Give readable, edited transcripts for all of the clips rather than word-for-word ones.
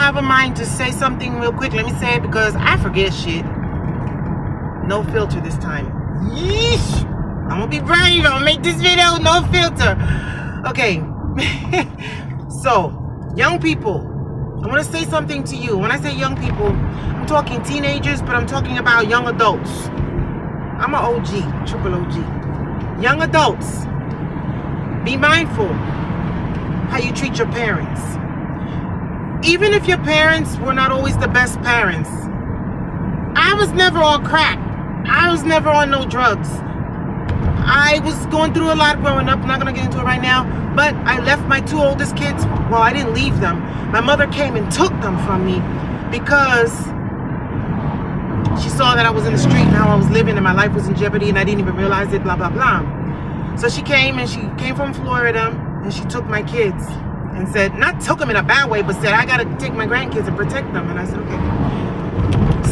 have a mind to say something real quick, let me say it because I forget shit. No filter this time. Yeesh! I'm gonna be brave. I'm gonna make this video no filter. Okay. So, young people, I want to say something to you. When I say young people, I'm talking teenagers, but I'm talking about young adults. I'm an OG, triple OG. Young adults, be mindful how you treat your parents. Even if your parents were not always the best parents. I was never on crack. I was never on no drugs. I was going through a lot growing up. I'm not going to get into it right now. But I left my two oldest kids. Well, I didn't leave them. My mother came and took them from me because she saw that I was in the street and how I was living and my life was in jeopardy and I didn't even realize it, blah, blah, blah. So she came from Florida and she took my kids and said, not took them in a bad way, but said, I got to take my grandkids and protect them. And I said, okay.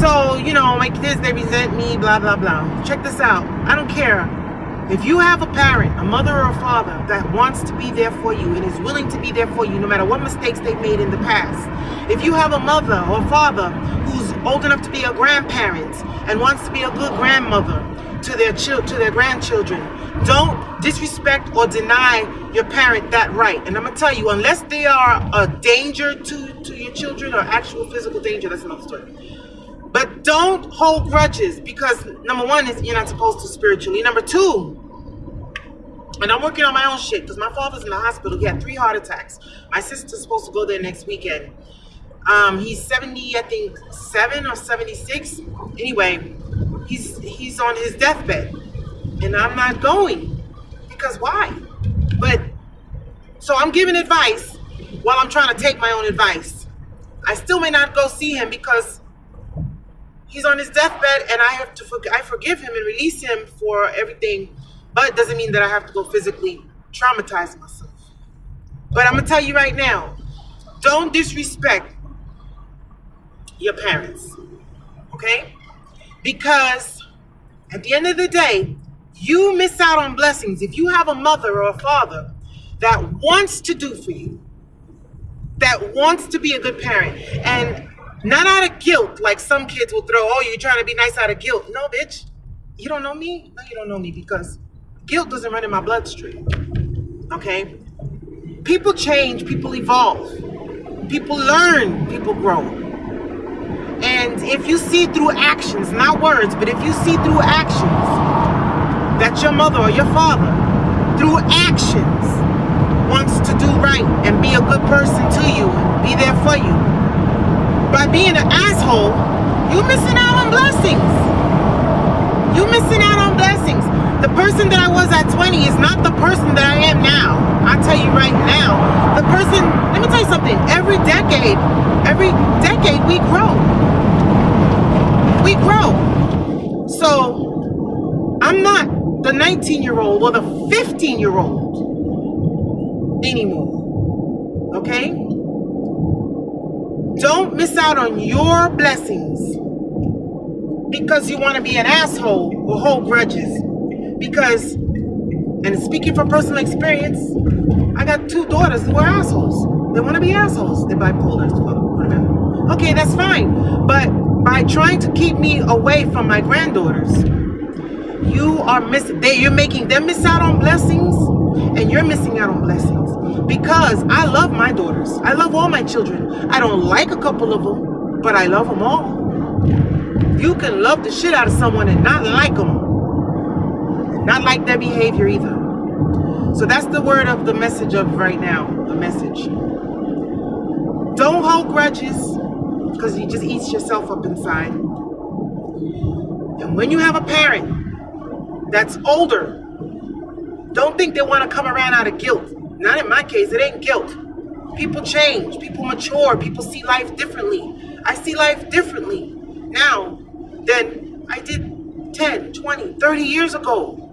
So, you know, my kids, they resent me, blah, blah, blah. Check this out. I don't care. If you have a parent, a mother or a father that wants to be there for you and is willing to be there for you no matter what mistakes they've made in the past. If you have a mother or father who's old enough to be a grandparent and wants to be a good grandmother to their grandchildren, don't disrespect or deny your parent that right. And I'm going to tell you, unless they are a danger to your children or actual physical danger, that's another story. But don't hold grudges because number one is you're not supposed to spiritually. Number two, and I'm working on my own shit because my father's in the hospital. He had 3 heart attacks. My sister's supposed to go there next weekend. He's 70, I think 7 or 76. Anyway, he's on his deathbed, and I'm not going because why? But so I'm giving advice while I'm trying to take my own advice. I still may not go see him because he's on his deathbed, and I forgive him and release him for everything, but it doesn't mean that I have to go physically traumatize myself. But I'm gonna tell you right now, don't disrespect your parents, okay? Because at the end of the day, you miss out on blessings. If you have a mother or a father that wants to do for you, that wants to be a good parent, and not out of guilt, like some kids will throw, oh, you're trying to be nice out of guilt. No, bitch. You don't know me? No, you don't know me because guilt doesn't run in my bloodstream. Okay? People change, people evolve. People learn, people grow. And if you see through actions, not words, but if you see through actions that your mother or your father, through actions, wants to do right and be a good person to you, be there for you, by being an asshole, you're missing out on blessings. You're missing out on blessings. The person that I was at 20 is not the person that I am now. I'll tell you right now. The person, let me tell you something. Every decade we grow. We grow. So, I'm not the 19-year-old or the 15-year-old anymore. Okay? Don't miss out on your blessings because you want to be an asshole or hold grudges. Because, and speaking from personal experience, I got 2 daughters who are assholes. They want to be assholes. They're bipolar. Okay, that's fine. But by trying to keep me away from my granddaughters, you're making them miss out on blessings, and you're missing out on blessings. Because I love my daughters. I love all my children. I don't like a couple of them, but I love them all. You can love the shit out of someone and not like them. Not like their behavior either. So that's the word of the message of right now. The message. Don't hold grudges because you just eat yourself up inside. And when you have a parent that's older, don't think they want to come around out of guilt. Not in my case, it ain't guilt. People change, people mature, people see life differently. I see life differently now than I did 10, 20, 30 years ago.